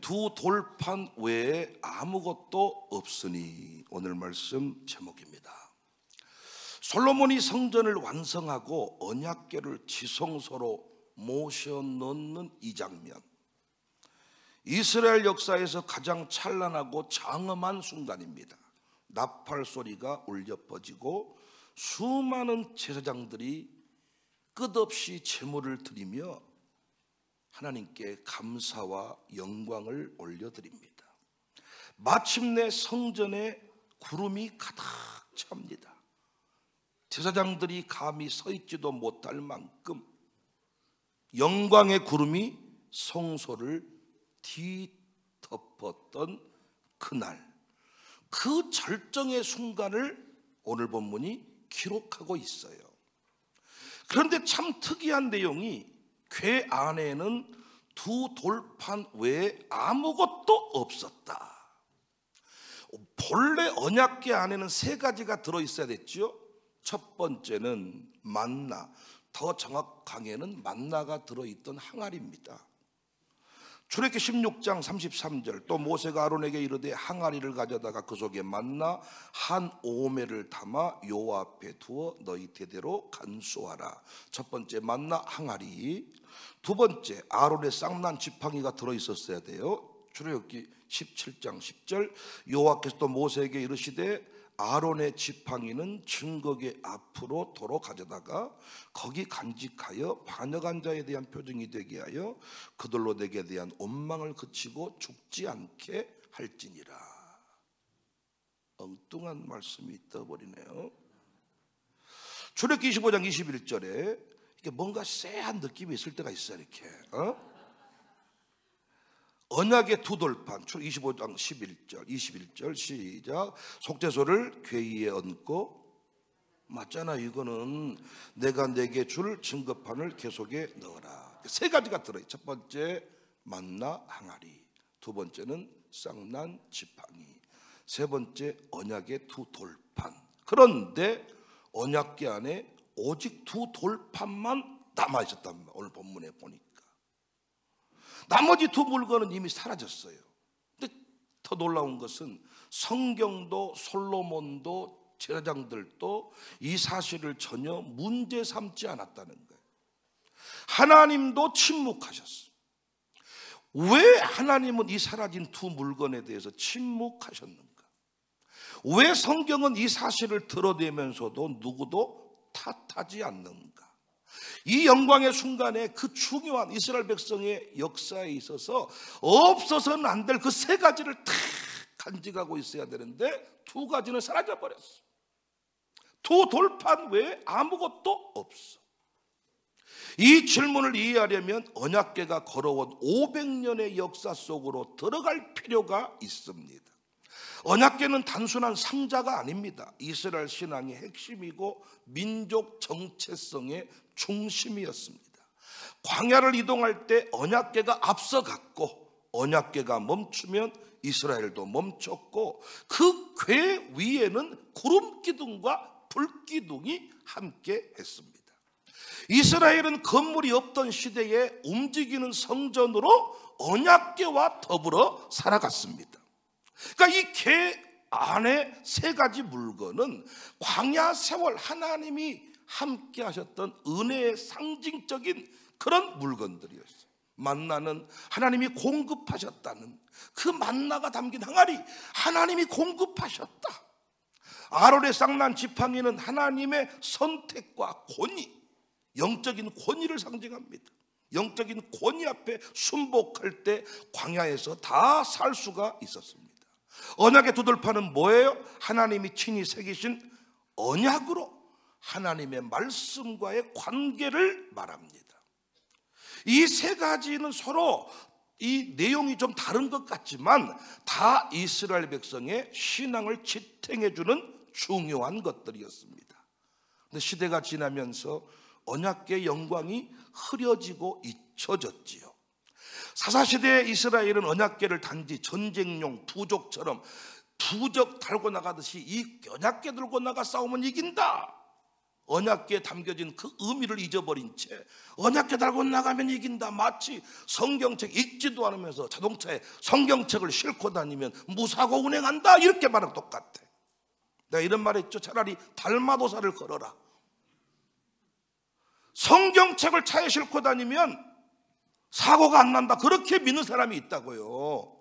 두 돌판 외에 아무것도 없으니. 오늘 말씀 제목입니다. 솔로몬이 성전을 완성하고 언약궤를 지성소로 모셔 넣는 이 장면, 이스라엘 역사에서 가장 찬란하고 장엄한 순간입니다. 나팔 소리가 울려 퍼지고 수많은 제사장들이 끝없이 제물을 드리며 하나님께 감사와 영광을 올려드립니다. 마침내 성전에 구름이 가득 찹니다. 제사장들이 감히 서 있지도 못할 만큼 영광의 구름이 성소를 뒤덮었던 그날, 그 절정의 순간을 오늘 본문이 기록하고 있어요. 그런데 참 특이한 내용이, 궤 안에는 두 돌판 외에 아무것도 없었다. 본래 언약궤 안에는 세 가지가 들어있어야 됐죠. 첫 번째는 만나, 더 정확하게는 만나가 들어있던 항아리입니다. 출애굽기 16장 33절, 또 모세가 아론에게 이르되 항아리를 가져다가 그 속에 만나 한 오매를 담아 여호와 앞에 두어 너희 대대로 간수하라. 첫 번째 만나 항아리. 두 번째, 아론의 쌍난 지팡이가 들어있었어야 돼요. 출애굽기 17장 10절, 여호와께서 또 모세에게 이르시되 아론의 지팡이는 증거궤 앞으로 도로 가져다가 거기 간직하여 반역한 자에 대한 표징이 되게 하여 그들로 내게 대한 원망을 그치고 죽지 않게 할지니라. 엉뚱한 말씀이 떠버리네요. 출애굽기 25장 21절에 이게 뭔가 쎄한 느낌이 있을 때가 있어요. 이렇게 언약의 두 돌판, 25장 21절 시작. 속죄소를 궤 위에 얹고, 맞잖아, 이거는 내가 내게 줄 증거판을 궤 속에 넣어라. 세 가지가 들어있어요. 첫 번째 만나 항아리, 두 번째는 쌍난 지팡이, 세 번째 언약의 두 돌판. 그런데 언약궤 안에 오직 두 돌판만 남아있었단 말이에요. 오늘 본문에 보니까 나머지 두 물건은 이미 사라졌어요. 근데 더 놀라운 것은 성경도 솔로몬도 제사장들도 이 사실을 전혀 문제 삼지 않았다는 거예요. 하나님도 침묵하셨어요. 왜 하나님은 이 사라진 두 물건에 대해서 침묵하셨는가? 왜 성경은 이 사실을 드러내면서도 누구도 탓하지 않는가? 이 영광의 순간에 그 중요한 이스라엘 백성의 역사에 있어서 없어서는 안 될 그 세 가지를 다 간직하고 있어야 되는데 두 가지는 사라져 버렸어. 두 돌판 외에 아무것도 없어. 이 질문을 이해하려면 언약궤가 걸어온 500년의 역사 속으로 들어갈 필요가 있습니다. 언약궤는 단순한 상자가 아닙니다. 이스라엘 신앙의 핵심이고 민족 정체성의 중심이었습니다. 광야를 이동할 때 언약궤가 앞서갔고, 언약궤가 멈추면 이스라엘도 멈췄고, 그 궤 위에는 구름 기둥과 불 기둥이 함께 했습니다. 이스라엘은 건물이 없던 시대에 움직이는 성전으로 언약궤와 더불어 살아갔습니다. 그러니까 이 궤 안에 세 가지 물건은 광야 세월 하나님이 함께 하셨던 은혜의 상징적인 그런 물건들이었어요. 만나는 하나님이 공급하셨다는 그 만나가 담긴 항아리, 하나님이 공급하셨다. 아론의 쌍난 지팡이는 하나님의 선택과 권위, 영적인 권위를 상징합니다. 영적인 권위 앞에 순복할 때 광야에서 다 살 수가 있었습니다. 언약의 두 돌판은 뭐예요? 하나님이 친히 새기신 언약으로 하나님의 말씀과의 관계를 말합니다. 이 세 가지는 서로 이 내용이 좀 다른 것 같지만 다 이스라엘 백성의 신앙을 지탱해 주는 중요한 것들이었습니다. 그런데 시대가 지나면서 언약궤의 영광이 흐려지고 잊혀졌지요. 사사시대의 이스라엘은 언약궤를 단지 전쟁용 부족처럼 부적 달고 나가듯이 이 언약궤 들고 나가 싸우면 이긴다, 언약궤에 담겨진 그 의미를 잊어버린 채 언약궤 달고 나가면 이긴다, 마치 성경책 읽지도 않으면서 자동차에 성경책을 싣고 다니면 무사고 운행한다, 이렇게 말하고 똑같아. 내가 이런 말 했죠. 차라리 달마도사를 걸어라. 성경책을 차에 싣고 다니면 사고가 안 난다, 그렇게 믿는 사람이 있다고요.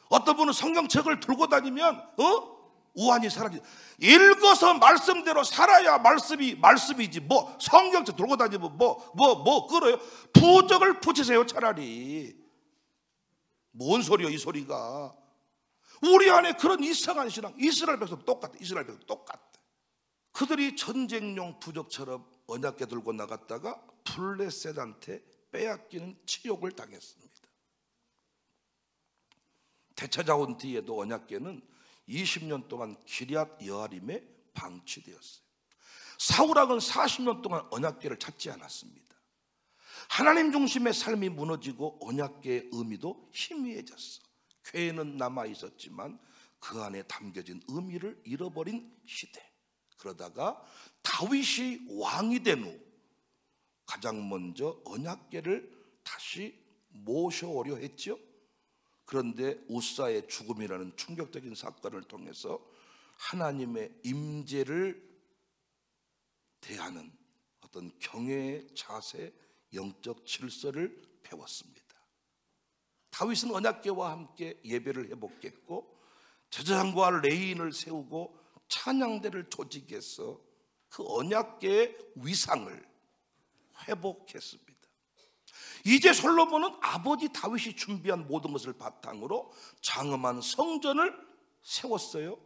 어떤 분은 성경책을 들고 다니면 우환이 사라지다. 읽어서 말씀대로 살아야 말씀이지. 뭐 성경책 들고 다니면 뭐 끌어요. 부적을 붙이세요 차라리. 뭔 소리요 이 소리가. 우리 안에 그런 이상한 신앙, 이스라엘 백성 똑같아. 이스라엘 백성 똑같아. 그들이 전쟁용 부적처럼 언약궤 들고 나갔다가 블레셋한테 빼앗기는 치욕을 당했습니다. 되찾아온 뒤에도 언약궤는 20년 동안 기럇 여아림에 방치되었어요. 사울왕은 40년 동안 언약궤를 찾지 않았습니다. 하나님 중심의 삶이 무너지고 언약궤의 의미도 희미해졌어. 궤는 남아 있었지만 그 안에 담겨진 의미를 잃어버린 시대. 그러다가 다윗이 왕이 된 후 가장 먼저 언약궤를 다시 모셔오려 했죠. 그런데 우사의 죽음이라는 충격적인 사건을 통해서 하나님의 임재를 대하는 어떤 경외의 자세, 영적 질서를 배웠습니다. 다윗은 언약궤와 함께 예배를 회복했고 제사장과 레위인을 세우고 찬양대를 조직해서 그 언약궤의 위상을 회복했습니다. 이제 솔로몬은 아버지 다윗이 준비한 모든 것을 바탕으로 장엄한 성전을 세웠어요.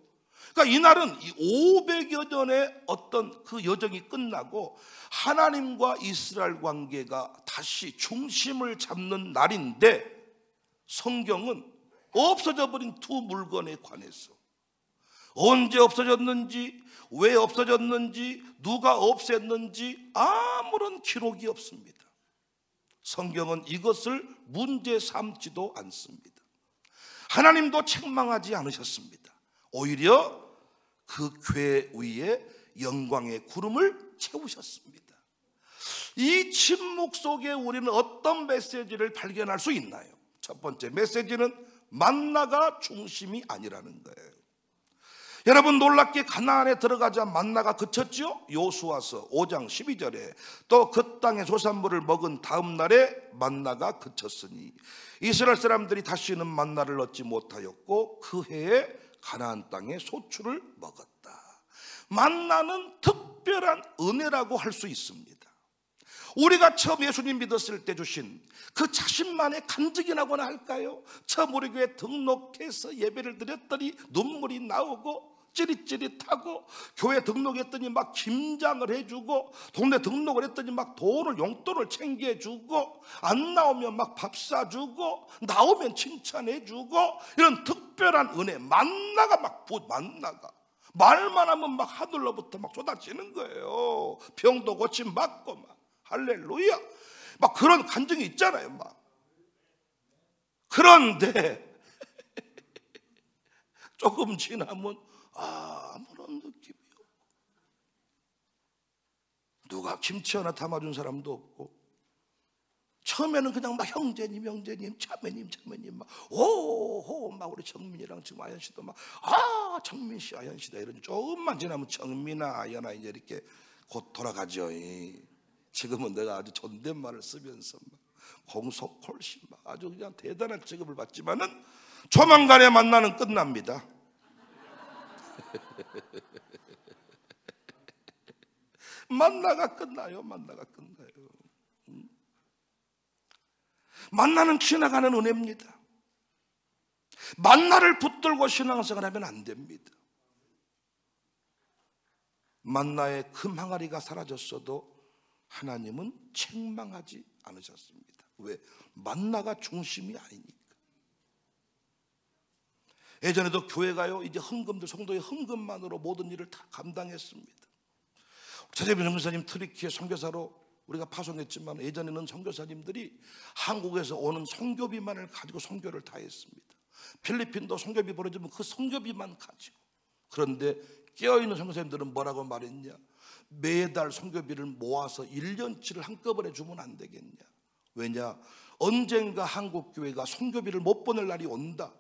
그러니까 이날은 500여 년의 어떤 그 여정이 끝나고 하나님과 이스라엘 관계가 다시 중심을 잡는 날인데, 성경은 없어져 버린 두 물건에 관해서 언제 없어졌는지, 왜 없어졌는지, 누가 없앴는지 아무런 기록이 없습니다. 성경은 이것을 문제 삼지도 않습니다. 하나님도 책망하지 않으셨습니다. 오히려 그 궤 위에 영광의 구름을 채우셨습니다. 이 침묵 속에 우리는 어떤 메시지를 발견할 수 있나요? 첫 번째 메시지는 만나가 중심이 아니라는 거예요. 여러분, 놀랍게 가나안에 들어가자 만나가 그쳤죠? 여호수아서 5장 12절에 또 그 땅의 소산물을 먹은 다음 날에 만나가 그쳤으니 이스라엘 사람들이 다시는 만나를 얻지 못하였고 그 해에 가나안 땅의 소출을 먹었다. 만나는 특별한 은혜라고 할 수 있습니다. 우리가 처음 예수님 믿었을 때 주신 그 자신만의 간증이라고나 할까요? 처음 우리 교회 등록해서 예배를 드렸더니 눈물이 나오고 찌릿찌릿하고, 교회 등록했더니 막 김장을 해주고, 동네 등록을 했더니 막 용돈을 챙겨주고, 안 나오면 막 밥 사주고, 나오면 칭찬해주고, 이런 특별한 은혜, 만나가 만나가 말만 하면 막 하늘로부터 막 쏟아지는 거예요. 병도 고침 받고 막 할렐루야 막 그런 간증이 있잖아요. 막 그런데 조금 지나면 아무런 느낌이 없고, 누가 김치 하나 담아준 사람도 없고, 처음에는 그냥 막 형제님 자매님 막 오호 막 우리 정민이랑 지금 아연 씨도 막 정민 씨 아연 씨다 이런, 조금만 지나면 정민아 아연아 이제 이렇게 곧 돌아가죠. 지금은 내가 아주 존댓말을 쓰면서 막 공속콜씨 막 아주 그냥 대단한 직업을 받지만은 조만간에 만나는 끝납니다. 만나가 끝나요. 만나는 지나가는 은혜입니다. 만나를 붙들고 신앙생활하면 안 됩니다. 만나의 금 항아리가 사라졌어도 하나님은 책망하지 않으셨습니다. 왜? 만나가 중심이 아니니까. 예전에도 교회가요, 이제 헌금들, 성도의 헌금만으로 모든 일을 다 감당했습니다. 최재빈 선교사님 트리키에 선교사로 우리가 파송했지만, 예전에는 선교사님들이 한국에서 오는 선교비만을 가지고 선교를 다 했습니다. 필리핀도 선교비 보내주면 그 선교비만 가지고. 그런데 깨어있는 선교사님들은 뭐라고 말했냐? 매달 선교비를 모아서 1년치를 한꺼번에 주면 안 되겠냐? 왜냐? 언젠가 한국교회가 선교비를 못 보낼 날이 온다.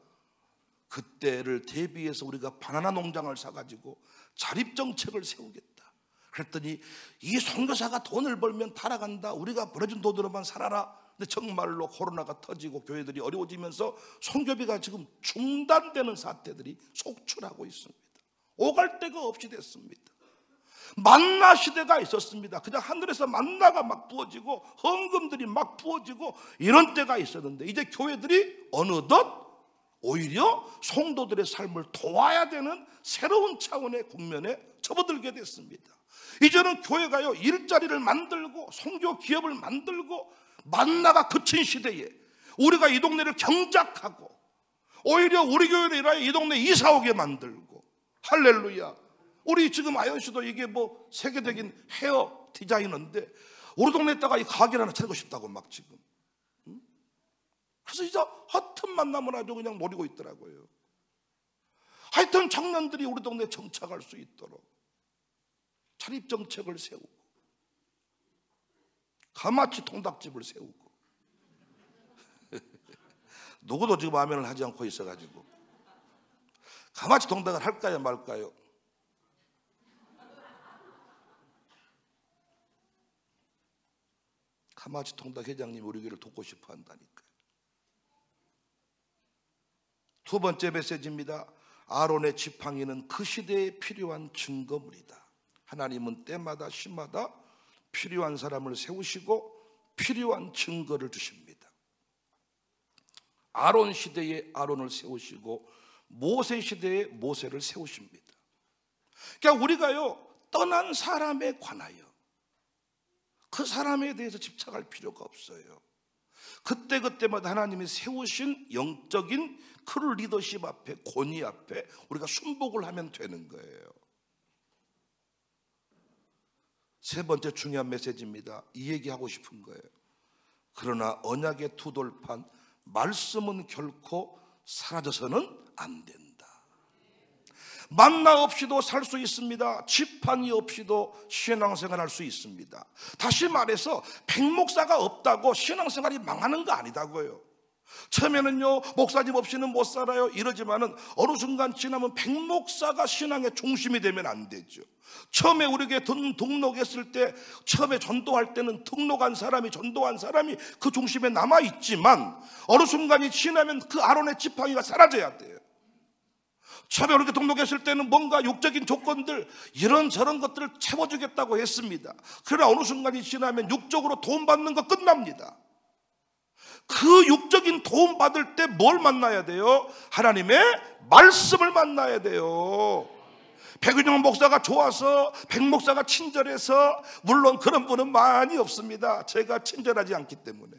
그때를 대비해서 우리가 바나나 농장을 사가지고 자립정책을 세우겠다. 그랬더니 이 선교사가 돈을 벌면 타락한다. 우리가 벌어준 돈으로만 살아라. 근데 정말로 코로나가 터지고 교회들이 어려워지면서 선교비가 지금 중단되는 사태들이 속출하고 있습니다. 오갈 데가 없이 됐습니다. 만나 시대가 있었습니다. 그냥 하늘에서 만나가 막 부어지고 헌금들이 막 부어지고 이런 때가 있었는데, 이제 교회들이 어느덧 오히려 성도들의 삶을 도와야 되는 새로운 차원의 국면에 접어들게 됐습니다. 이제는 교회가요, 일자리를 만들고 선교 기업을 만들고 만나가 그친 시대에 우리가 이 동네를 경작하고 오히려 우리 교회를 인하여 이 동네 이사 오게 만들고, 할렐루야. 우리 지금 아연 씨도 이게 뭐 세계적인 헤어 디자이너인데 우리 동네에다가 이 가게를 하나 차리고 싶다고 막 지금. 그래서 이제 허튼 만남을 아주 그냥 노리고 있더라고요. 하여튼 청년들이 우리 동네에 정착할 수 있도록 자립정책을 세우고 가마치 통닭집을 세우고 누구도 지금 아멘을 하지 않고 있어가지고 가마치 통닭을 할까요 말까요? 가마치 통닭 회장님이 우리 교회를 돕고 싶어 한다니까요. 두 번째 메시지입니다. 아론의 지팡이는 그 시대에 필요한 증거물이다. 하나님은 때마다 시마다 필요한 사람을 세우시고 필요한 증거를 주십니다. 아론 시대에 아론을 세우시고 모세 시대에 모세를 세우십니다. 그러니까 우리가요, 떠난 사람에 관하여 그 사람에 대해서 집착할 필요가 없어요. 그때그때마다 하나님이 세우신 영적인 그 리더십 앞에, 권위 앞에 우리가 순복을 하면 되는 거예요. 세 번째 중요한 메시지입니다. 이 얘기하고 싶은 거예요. 그러나 언약의 두 돌판, 말씀은 결코 사라져서는 안 된다. 만나 없이도 살 수 있습니다. 지팡이 없이도 신앙생활 할 수 있습니다. 다시 말해서 백목사가 없다고 신앙생활이 망하는 거 아니다고요. 처음에는요, 목사님 없이는 못 살아요 이러지만은 어느 순간 지나면 백목사가 신앙의 중심이 되면 안 되죠. 처음에 우리에게 등록했을 때, 처음에 전도할 때는 등록한 사람이, 전도한 사람이 그 중심에 남아있지만 어느 순간이 지나면 그 아론의 지팡이가 사라져야 돼요. 처음에 우리가 등록했을 때는 뭔가 육적인 조건들 이런저런 것들을 채워주겠다고 했습니다. 그러나 어느 순간이 지나면 육적으로 도움받는 거 끝납니다. 그 육적인 도움 받을 때 뭘 만나야 돼요? 하나님의 말씀을 만나야 돼요. 백은영 목사가 좋아서, 백 목사가 친절해서, 물론 그런 분은 많이 없습니다. 제가 친절하지 않기 때문에,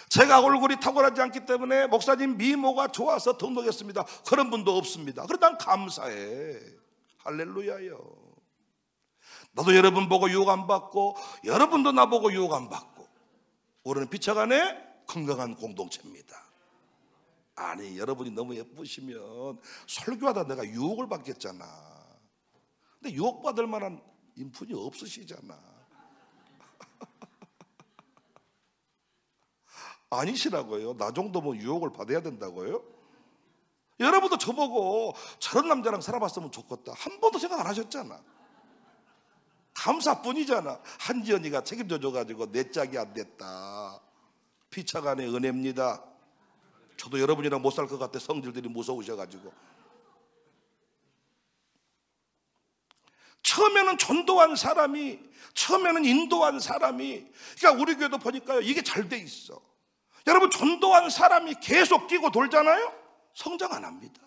제가 얼굴이 탁월하지 않기 때문에 목사님 미모가 좋아서 등록했습니다. 그런 분도 없습니다. 그래도 난 감사해. 할렐루야요. 나도 여러분 보고 유혹 안 받고 여러분도 나보고 유혹 안 받고 우리는 비차간의 건강한 공동체입니다. 아니, 여러분이 너무 예쁘시면 설교하다 내가 유혹을 받겠잖아. 근데 유혹받을 만한 인품이 없으시잖아. 아니시라고요? 나 정도면 유혹을 받아야 된다고요? 여러분도 저보고 저런 남자랑 살아봤으면 좋겠다 한 번도 생각 안 하셨잖아. 감사뿐이잖아. 한지연이가 책임져 줘가지고 내 짝이 안 됐다. 피차간의 은혜입니다. 저도 여러분이랑 못 살 것 같아. 성질들이 무서우셔가지고. 처음에는 전도한 사람이, 처음에는 인도한 사람이, 그러니까 우리 교회도 보니까요, 이게 잘 돼 있어. 여러분, 전도한 사람이 계속 끼고 돌잖아요? 성장 안 합니다.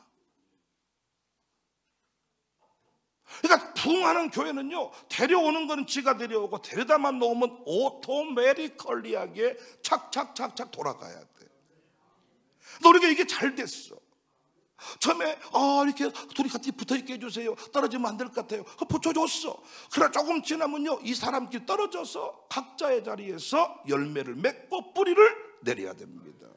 그러니까 부흥하는 교회는요, 데려오는 거는 지가 데려오고 데려다만 놓으면 오토매티컬리하게 착착착착 돌아가야 돼. 근데 우리가 이게 잘 됐어. 처음에 이렇게 둘이 같이 붙어있게 해주세요. 떨어지면 안 될 것 같아요. 붙여줬어. 그러나 조금 지나면요, 이 사람끼리 떨어져서 각자의 자리에서 열매를 맺고 뿌리를 내려야 됩니다.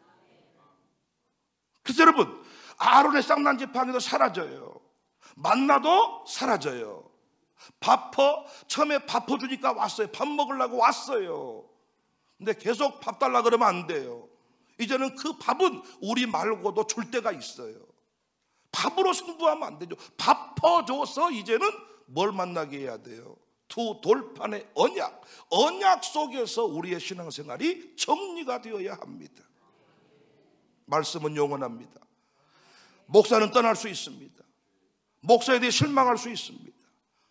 그래서 여러분, 아론의 쌍난 지팡이도 사라져요. 만나도 사라져요. 밥퍼 처음에 밥퍼 주니까 왔어요. 밥 먹으려고 왔어요. 근데 계속 밥 달라 그러면 안 돼요. 이제는 그 밥은 우리 말고도 줄 때가 있어요. 밥으로 승부하면 안 되죠. 밥 퍼줘서 이제는 뭘 만나게 해야 돼요? 두 돌판의 언약, 언약 속에서 우리의 신앙생활이 정리가 되어야 합니다. 말씀은 영원합니다. 목사는 떠날 수 있습니다. 목사에 대해 실망할 수 있습니다.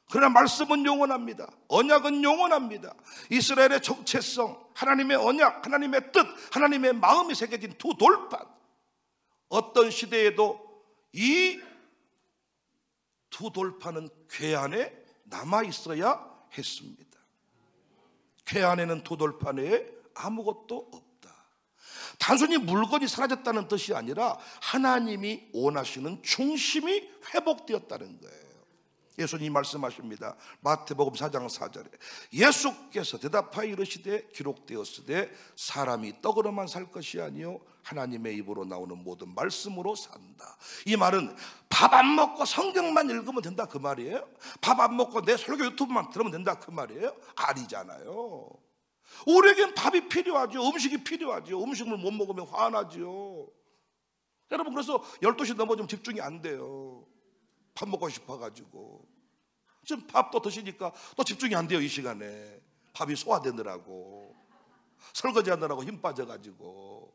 그러나 말씀은 영원합니다. 언약은 영원합니다. 이스라엘의 정체성, 하나님의 언약, 하나님의 뜻, 하나님의 마음이 새겨진 두 돌판, 어떤 시대에도 이 두 돌판은 궤 안에 남아 있어야 했습니다. 궤 안에는 두 돌판 외에 아무것도 없다. 단순히 물건이 사라졌다는 뜻이 아니라 하나님이 원하시는 중심이 회복되었다는 거예요. 예수님이 말씀하십니다. 마태복음 4장 4절에 예수께서 대답하여 이르시되 기록되었으되 사람이 떡으로만 살 것이 아니요 하나님의 입으로 나오는 모든 말씀으로 산다. 이 말은 밥 안 먹고 성경만 읽으면 된다 그 말이에요? 밥 안 먹고 내 설교 유튜브만 들으면 된다 그 말이에요? 아니잖아요. 우리에겐 밥이 필요하죠. 음식이 필요하죠. 음식을 못 먹으면 화나죠. 여러분, 그래서 12시 넘어지면 집중이 안 돼요. 밥 먹고 싶어가지고. 지금 밥도 드시니까 또 집중이 안 돼요. 이 시간에 밥이 소화되느라고, 설거지 하느라고 힘 빠져가지고.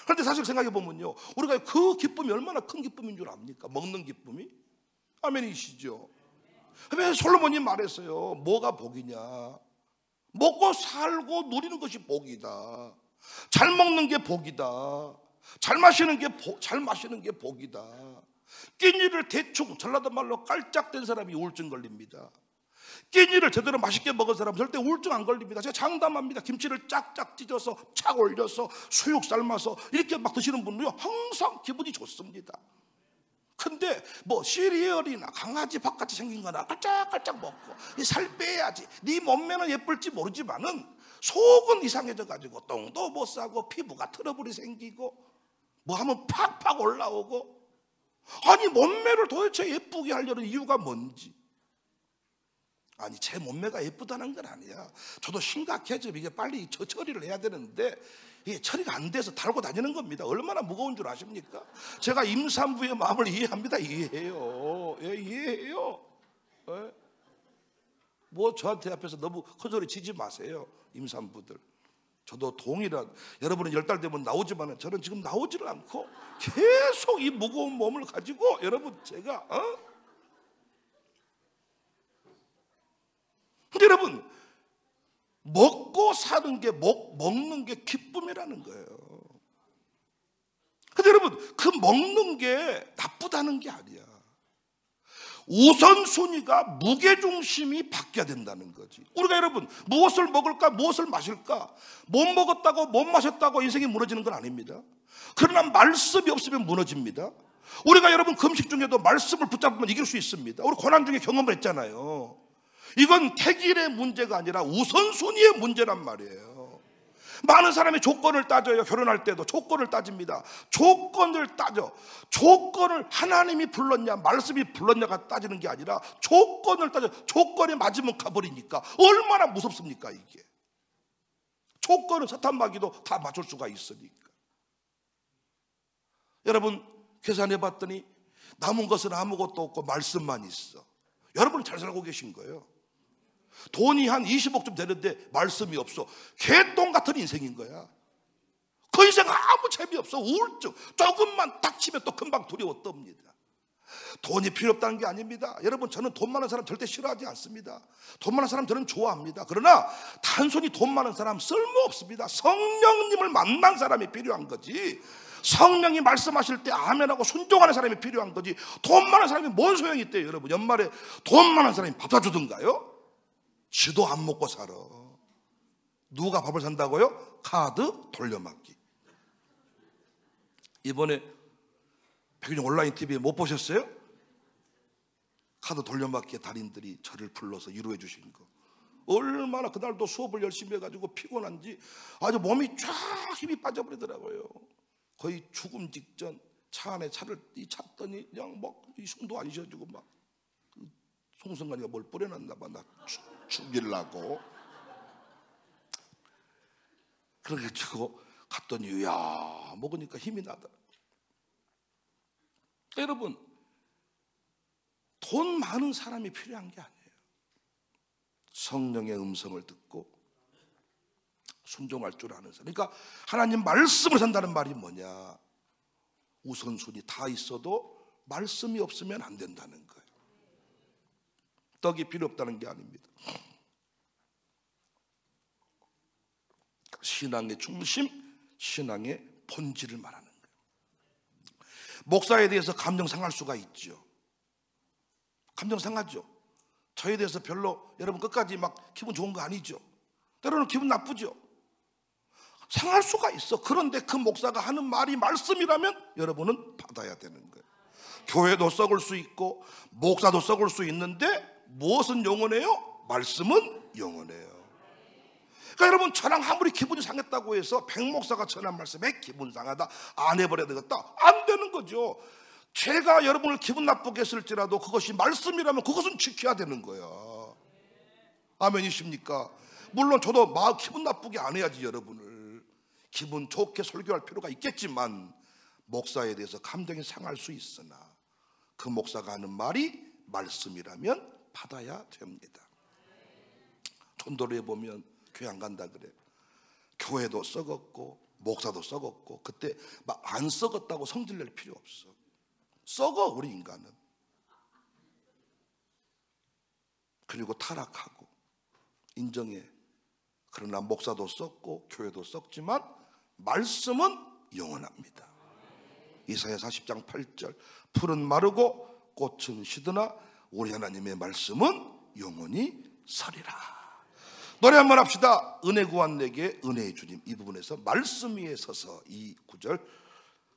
그런데 사실 생각해보면요, 우리가 그 기쁨이 얼마나 큰 기쁨인 줄 압니까? 먹는 기쁨이. 아멘이시죠? 왜 솔로몬이 말했어요. 뭐가 복이냐? 먹고 살고 누리는 것이 복이다. 잘 먹는 게 복이다. 잘 마시는 게 복이다. 끼니를 대충, 전라도 말로 깔짝댄 사람이 우울증 걸립니다. 끼니를 제대로 맛있게 먹은 사람은 절대 우울증 안 걸립니다. 제가 장담합니다. 김치를 짝짝 찢어서 착 올려서 수육 삶아서 이렇게 막 드시는 분은요 항상 기분이 좋습니다. 근데 뭐 시리얼이나 강아지 밥같이 생긴 거나 깔짝깔짝 먹고 살 빼야지, 네 몸매는 예쁠지 모르지만은 속은 이상해져 가지고 똥도 못 싸고 피부가 트러블이 생기고 뭐 하면 팍팍 올라오고. 아니, 몸매를 도대체 예쁘게 하려는 이유가 뭔지. 아니, 제 몸매가 예쁘다는 건 아니야. 저도 심각해져. 이게 빨리 처리를 해야 되는데 이게 처리가 안 돼서 달고 다니는 겁니다. 얼마나 무거운 줄 아십니까? 제가 임산부의 마음을 이해합니다. 이해해요. 예, 이해해요. 예? 뭐 저한테 앞에서 너무 큰 소리 치지 마세요. 임산부들. 저도 동일한, 여러분은 10달 되면 나오지만 저는 지금 나오지를 않고 계속 이 무거운 몸을 가지고 여러분 제가 근데 여러분, 먹고 사는 게 먹는 게 기쁨이라는 거예요. 근데 여러분, 그 먹는 게 나쁘다는 게 아니야. 우선순위가 무게중심이 바뀌어야 된다는 거지. 우리가 여러분 무엇을 먹을까, 무엇을 마실까, 못 먹었다고 못 마셨다고 인생이 무너지는 건 아닙니다. 그러나 말씀이 없으면 무너집니다. 우리가 여러분 금식 중에도 말씀을 붙잡으면 이길 수 있습니다. 우리 고난 중에 경험을 했잖아요. 이건 택일의 문제가 아니라 우선순위의 문제란 말이에요. 많은 사람이 조건을 따져요. 결혼할 때도 조건을 따집니다. 조건을 따져. 조건을 하나님이 불렀냐 말씀이 불렀냐가 따지는 게 아니라 조건을 따져. 조건에 맞으면 가버리니까 얼마나 무섭습니까 이게. 조건은 사탄마귀도 다 맞출 수가 있으니까. 여러분, 계산해 봤더니 남은 것은 아무것도 없고 말씀만 있어. 여러분 잘 살고 계신 거예요. 돈이 한 20억쯤 되는데 말씀이 없어. 개똥 같은 인생인 거야. 그 인생 아무 재미없어. 우울증. 조금만 닥치면 또 금방 두려워 떱니다. 돈이 필요 없다는 게 아닙니다. 여러분, 저는 돈 많은 사람 절대 싫어하지 않습니다. 돈 많은 사람 저는 좋아합니다. 그러나 단순히 돈 많은 사람 쓸모없습니다. 성령님을 만난 사람이 필요한 거지. 성령이 말씀하실 때 아멘하고 순종하는 사람이 필요한 거지. 돈 많은 사람이 뭔 소용이 있대요. 여러분, 연말에 돈 많은 사람이 밥 사주든가요? 지도 안 먹고 살아. 누가 밥을 산다고요? 카드 돌려막기. 이번에 백윤영 온라인 TV에 못 보셨어요? 카드 돌려막기의 달인들이 저를 불러서 위로해 주신 거. 얼마나 그날도 수업을 열심히 해가지고 피곤한지 아주 몸이 쫙 힘이 빠져버리더라고요. 거의 죽음 직전 차 안에 차를 찼더니 그냥 막 숨도 안 쉬어지고 막 송승관이가 뭘 뿌려놨나 봐. 나 죽이려고. 그래가지고 갔더니 야 먹으니까 힘이 나더라. 여러분, 돈 많은 사람이 필요한 게 아니에요. 성령의 음성을 듣고 순종할 줄 아는 사람. 그러니까 하나님 말씀을 산다는 말이 뭐냐? 우선순위 다 있어도 말씀이 없으면 안 된다는 거예요. 떡이 필요 없다는 게 아닙니다. 신앙의 중심, 신앙의 본질을 말하는 거예요. 목사에 대해서 감정 상할 수가 있죠. 감정 상하죠. 저에 대해서 별로 여러분 끝까지 막 기분 좋은 거 아니죠. 때로는 기분 나쁘죠. 상할 수가 있어. 그런데 그 목사가 하는 말이 말씀이라면 여러분은 받아야 되는 거예요. 교회도 썩을 수 있고 목사도 썩을 수 있는데 무엇은 영원해요? 말씀은 영원해요. 그러니까 여러분, 저랑 아무리 기분이 상했다고 해서 백목사가 전한 말씀에 기분 상하다, 안 해버려야 되겠다, 안 되는 거죠. 제가 여러분을 기분 나쁘게 했을지라도 그것이 말씀이라면 그것은 지켜야 되는 거야. 아멘이십니까? 물론 저도 막 기분 나쁘게 안 해야지 여러분을 기분 좋게 설교할 필요가 있겠지만 목사에 대해서 감정이 상할 수 있으나 그 목사가 하는 말이 말씀이라면 받아야 됩니다. 전도를 해보면 교회 안 간다 그래. 교회도 썩었고 목사도 썩었고 그때 막 안 썩었다고 성질 낼 필요 없어. 썩어 우리 인간은. 그리고 타락하고 인정해. 그러나 목사도 썩고 교회도 썩지만 말씀은 영원합니다. 이사야 40장 8절 풀은 마르고 꽃은 시드나 우리 하나님의 말씀은 영원히 서리라. 노래 한번 합시다. 은혜 구한 내게 은혜의 주님. 이 부분에서 말씀 위에 서서 이 구절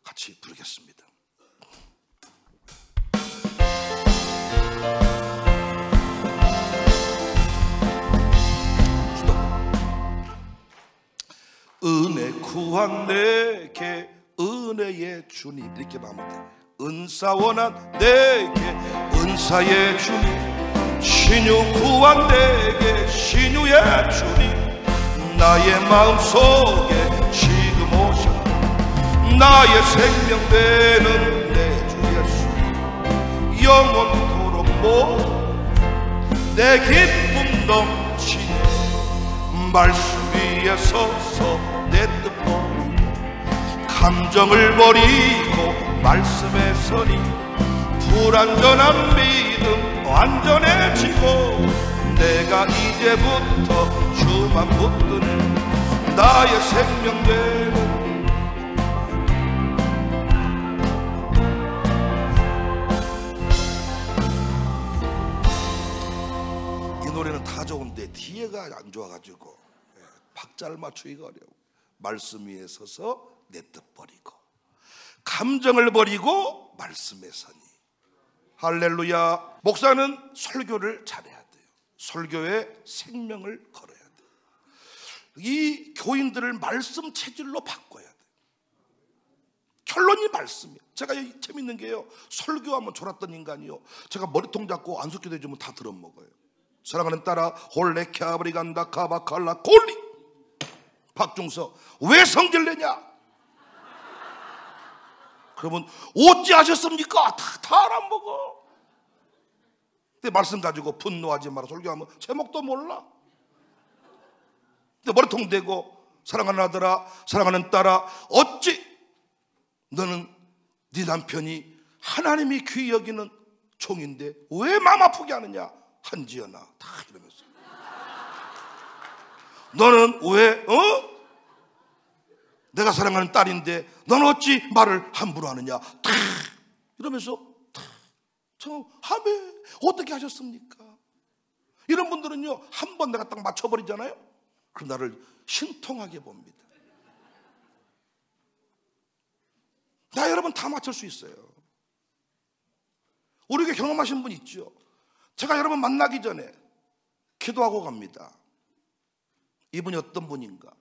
같이 부르겠습니다. 은혜 구한 내게 은혜의 주님. 이렇게 마무리돼. 은사 원한 내게 은사의 주님. 신유 구한 내게 신유의 주님. 나의 마음속에 지금 오셔 나의 생명 되는 내 주 예수. 영원토록 내 기쁨 넘치네. 말씀 위에 서서 내 뜻 버리고 감정을 버리고 말씀에 서니 불완전한 믿음 완전해지고 내가 이제부터 주만 붙드는 나의 생명 되는. 이 노래는 다 좋은데 뒤에가 안 좋아가지고 박자를 맞추기가 어려워. 말씀 위에 서서 내 뜻 버리고 감정을 버리고 말씀에 서니. 할렐루야. 목사는 설교를 잘해야 돼요. 설교에 생명을 걸어야 돼요. 이 교인들을 말씀 체질로 바꿔야 돼요. 결론이 말씀이에요. 제가 재밌는 게요, 설교하면 졸았던 인간이요, 제가 머리통 잡고 안숙기도 해주면 다 들어먹어요. 사랑하는 딸아 홀레캬브리 간다 카바칼라 골리. 박중서 왜 성질내냐? 그러면 어찌하셨습니까? 다 알아먹어. 근데 말씀 가지고 분노하지 마라 설교하면 제목도 몰라. 근데 머리통 대고 사랑하는 아들아 사랑하는 딸아 어찌 너는 네 남편이 하나님이 귀히 여기는 종인데 왜 마음 아프게 하느냐? 한지연아 다 이러면서 너는 왜 내가 사랑하는 딸인데 너는 어찌 말을 함부로 하느냐? 다 이러면서 참 하메 어떻게 하셨습니까? 이런 분들은요 한 번 내가 딱 맞춰버리잖아요. 그럼 나를 신통하게 봅니다. 나 여러분 다 맞출 수 있어요. 우리에게 경험하신 분 있죠? 제가 여러분 만나기 전에 기도하고 갑니다. 이분이 어떤 분인가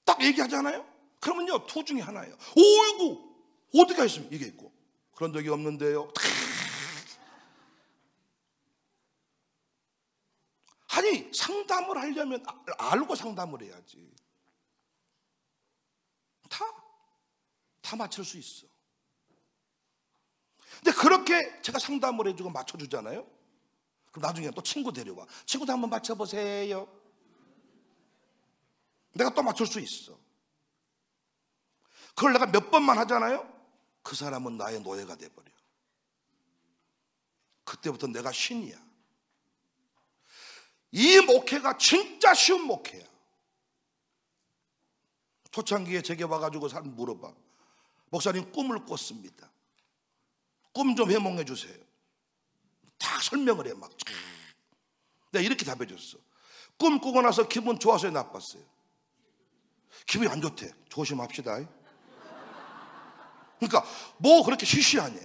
딱 얘기하잖아요. 그러면요 두 중에 하나예요. 오이구 어떻게 하셨습니까? 이게 있고 그런 적이 없는데요. 상담을 하려면 알고 상담을 해야지. 다 맞출 수 있어. 근데 그렇게 제가 상담을 해주고 맞춰주잖아요. 그럼 나중에 또 친구 데려와. 친구도 한번 맞춰보세요. 내가 또 맞출 수 있어. 그걸 내가 몇 번만 하잖아요. 그 사람은 나의 노예가 돼버려. 그때부터 내가 신이야. 이 목회가 진짜 쉬운 목회야. 초창기에 제게 와가지고 사람 물어봐. 목사님, 꿈을 꿨습니다. 꿈 좀 해몽해 주세요. 다 설명을 해 막. 내가 이렇게 답해 줬어. 꿈 꾸고 나서 기분 좋았어요, 나빴어요? 기분이 안 좋대. 조심합시다. 그러니까 뭐 그렇게 시시하냐.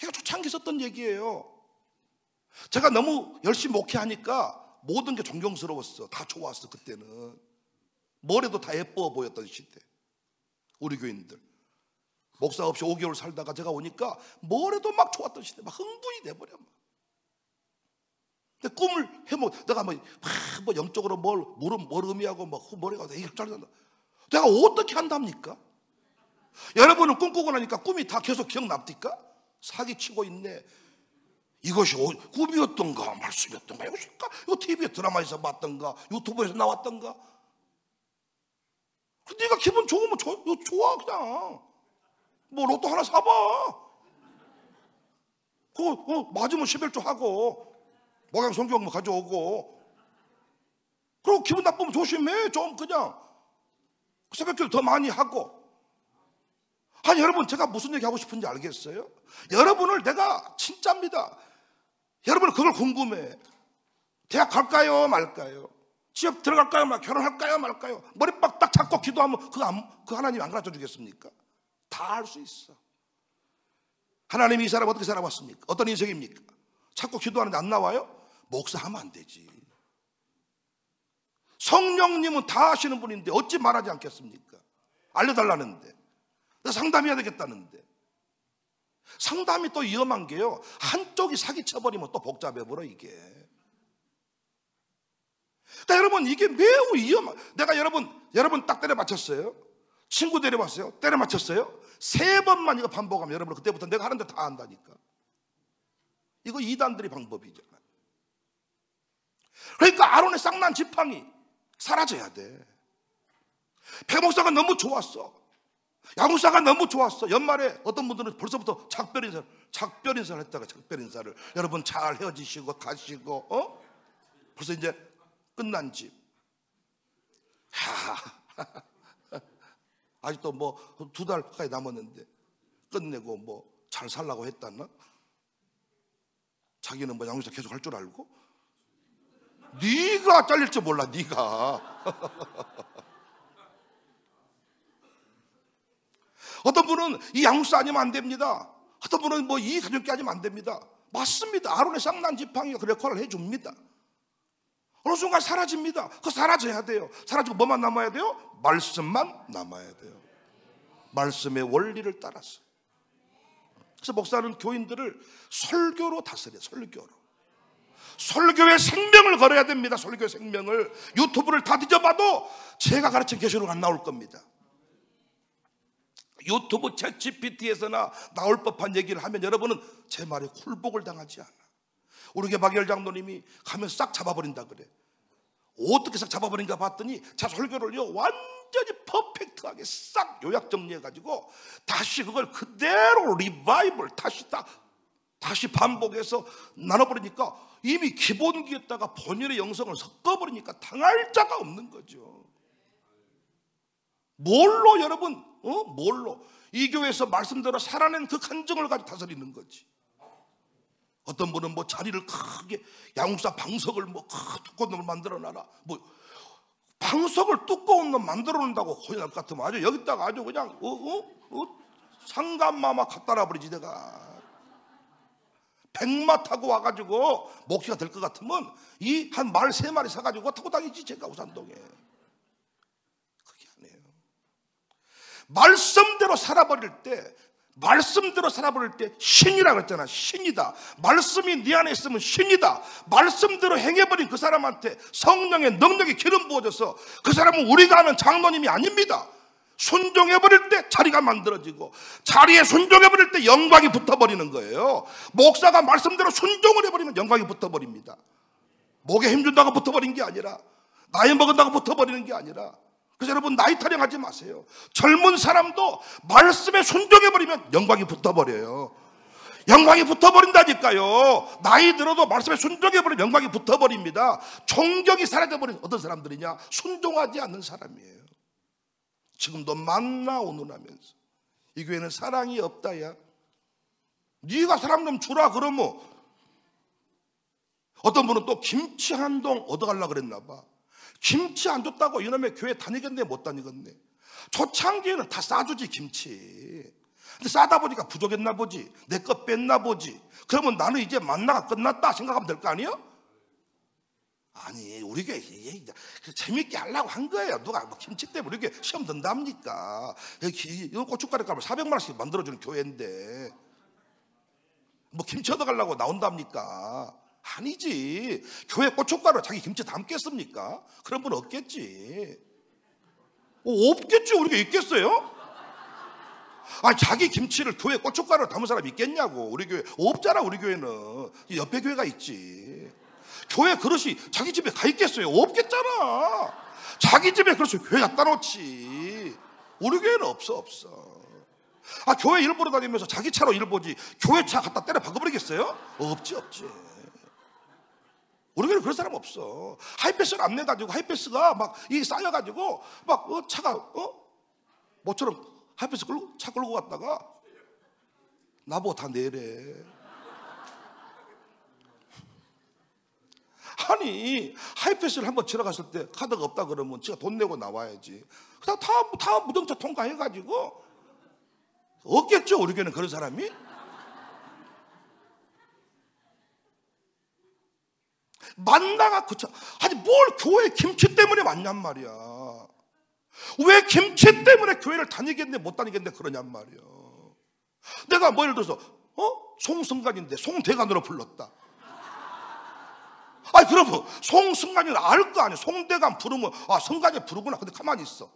이거 초창기 썼던 얘기예요. 제가 너무 열심히 목회하니까 모든 게 존경스러웠어. 다 좋았어. 그때는 뭐래도 다 예뻐 보였던 시대. 우리 교인들 목사 없이 5개월 살다가 제가 오니까 뭐래도 막 좋았던 시대. 막 흥분이 돼버려. 근데 꿈을 해먹. 내가 뭐 영적으로 뭘 의미하고 머리가 이렇게 잘한다. 내가 어떻게 한답니까? 여러분은 꿈꾸고 나니까 꿈이 다 계속 기억납니까? 사기치고 있네. 이것이 꿈이었던가 말씀이었던가 이거 TV에 드라마에서 봤던가 유튜브에서 나왔던가. 네가 기분 좋으면 좋아 그냥. 뭐 로또 하나 사봐. 그거 맞으면 11조 하고 목양 성경 가져오고. 그리고 기분 나쁘면 조심해. 좀 그냥 새벽기도 더 많이 하고. 아니 여러분, 제가 무슨 얘기 하고 싶은지 알겠어요? 여러분을 내가 진짜입니다. 여러분은 그걸 궁금해. 대학 갈까요 말까요? 취업 들어갈까요 말, 결혼할까요 말까요? 머리빡 딱 잡고 기도하면 그 하나님 안 가르쳐 주겠습니까? 다 할 수 있어. 하나님이 이 사람 어떻게 살아왔습니까? 어떤 인생입니까? 자꾸 기도하는데 안 나와요? 목사하면 안 되지. 성령님은 다 아시는 분인데 어찌 말하지 않겠습니까? 알려달라는데, 상담해야 되겠다는데. 상담이 또 위험한 게요, 한쪽이 사기쳐버리면 또 복잡해버려 이게. 그러니까 여러분, 이게 매우 내가 여러분 딱 때려 맞췄어요. 친구 데려왔어요. 때려 맞췄어요. 3번만 이거 반복하면 여러분 그때부터 내가 하는 데 다 한다니까. 이거 이단들의 방법이잖아요. 그러니까 아론의 쌍난 지팡이 사라져야 돼. 백목사가 너무 좋았어. 야구사가 너무 좋았어. 연말에 어떤 분들은 벌써부터 작별 인사를 했다가 작별 인사를. 여러분 잘 헤어지시고 가시고 벌써 이제 끝난 집. 아직도 뭐 2달 가까이 남았는데 끝내고 뭐 잘 살라고 했다나? 자기는 뭐 양육사 계속 할 줄 알고? 네가 잘릴 줄 몰라. 네가. 어떤 분은 이 양육사 아니면 안 됩니다. 어떤 분은 뭐 이 가족끼리 아니면 안 됩니다. 맞습니다. 아론의 쌍난 지팡이가 그 역할을 해줍니다. 어느 순간 사라집니다. 그거 사라져야 돼요. 사라지고 뭐만 남아야 돼요? 말씀만 남아야 돼요. 말씀의 원리를 따라서. 그래서 목사는 교인들을 설교로 다스려요. 설교의 생명을 걸어야 됩니다. 설교의 생명을. 유튜브를 다 뒤져봐도 제가 가르친 계시록 안 나올 겁니다. 유튜브 챗GPT에서나 나올 법한 얘기를 하면 여러분은 제 말에 굴복을 당하지 않아. 우리 교회 박열 장로님이 가면 싹 잡아버린다 그래. 어떻게 싹 잡아버린가 봤더니 자 설교를요 완전히 퍼펙트하게 싹 요약 정리해가지고 다시 그걸 그대로 리바이벌 다시 반복해서 나눠버리니까 이미 기본기에다가 본연의 영성을 섞어버리니까 당할 자가 없는 거죠. 뭘로 여러분? 뭘로? 이 교회에서 말씀대로 살아낸 그 간증을 가지고 다스리는 거지. 어떤 분은 뭐 자리를 크게 양육사 방석을 뭐 두꺼운 놈을 만들어놔라. 뭐 방석을 두꺼운 놈 만들어 놓는다고 고연할 것 같으면 아주 여기다가 아주 그냥 상감마마 갖다 놔버리지. 내가 백마 타고 와가지고 목회가 될 것 같으면 이 한 말 3마리 사가지고 타고 다니지. 제가 우산동에. 그게 아니에요. 말씀대로 살아버릴 때 말씀대로 살아버릴 때 신이라 그랬잖아. 신이다. 말씀이 네 안에 있으면 신이다. 말씀대로 행해버린 그 사람한테 성령의 능력이 기름 부어져서 그 사람은 우리가 아는 장로님이 아닙니다. 순종해버릴 때 자리가 만들어지고, 자리에 순종해버릴 때 영광이 붙어버리는 거예요. 목사가 말씀대로 순종을 해버리면 영광이 붙어버립니다. 목에 힘준다고 붙어버린 게 아니라, 나이 먹은다고 붙어버리는 게 아니라. 그래서 여러분, 나이 타령하지 마세요. 젊은 사람도 말씀에 순종해버리면 영광이 붙어버려요. 영광이 붙어버린다니까요. 나이 들어도 말씀에 순종해버리면 영광이 붙어버립니다. 존경이 사라져버린 어떤 사람들이냐? 순종하지 않는 사람이에요. 지금도 만나 오누나면서 이 교회는 사랑이 없다. 야, 네가 사랑 좀 주라 그러면. 어떤 분은 또 김치 한 동 얻어가려고 그랬나 봐. 김치 안 줬다고 이놈의 교회 다니겠네 못 다니겠네. 초창기에는 다 싸주지 김치. 근데 싸다 보니까 부족했나 보지. 내 것 뺐나 보지. 그러면 나는 이제 만나가 끝났다 생각하면 될 거 아니에요? 아니, 우리 교회 재밌게 하려고 한 거예요. 누가 뭐 김치 때문에 우리 교회 시험 든답니까? 여기 고춧가루 값을 400만 원씩 만들어주는 교회인데 뭐 김치 얻어가려고 나온답니까? 아니지. 교회 고춧가루 자기 김치 담겠습니까? 그런 분 없겠지. 없겠지. 우리 교회 있겠어요? 아니, 자기 김치를 교회 고춧가루로 담은 사람 있겠냐고. 우리 교회 없잖아. 우리 교회는 옆에 교회가 있지. 교회 그릇이 자기 집에 가 있겠어요? 없겠잖아. 자기 집에 그릇을 교회 갖다 놓지. 우리 교회는 없어. 아, 교회 일 보러 다니면서 자기 차로 일 보지 교회 차 갖다 때려 박아버리겠어요? 없지. 우리 교회는 그런 사람 없어. 하이패스를 안 내가지고 하이패스가 막 이 쌓여가지고 막 차가 뭐처럼 하이패스 차 끌고 갔다가 나보고 다 내래. 아니, 하이패스를 한번 지나갔을 때 카드가 없다 그러면 제가 돈 내고 나와야지. 그냥 다 무정차 통과해가지고. 없겠죠, 우리 교회는 그런 사람이? 만나가 그쳐. 아니, 뭘 교회 김치 때문에 왔냔 말이야. 왜 김치 때문에 교회를 다니겠네 못 다니겠네 그러냔 말이야. 내가 뭐 예를 들어서 송승관인데 송대관으로 불렀다. 아니, 그러면 송승관이는 알 거 아니야. 송대관 부르면 아, 승관이 부르구나. 근데 가만히 있어.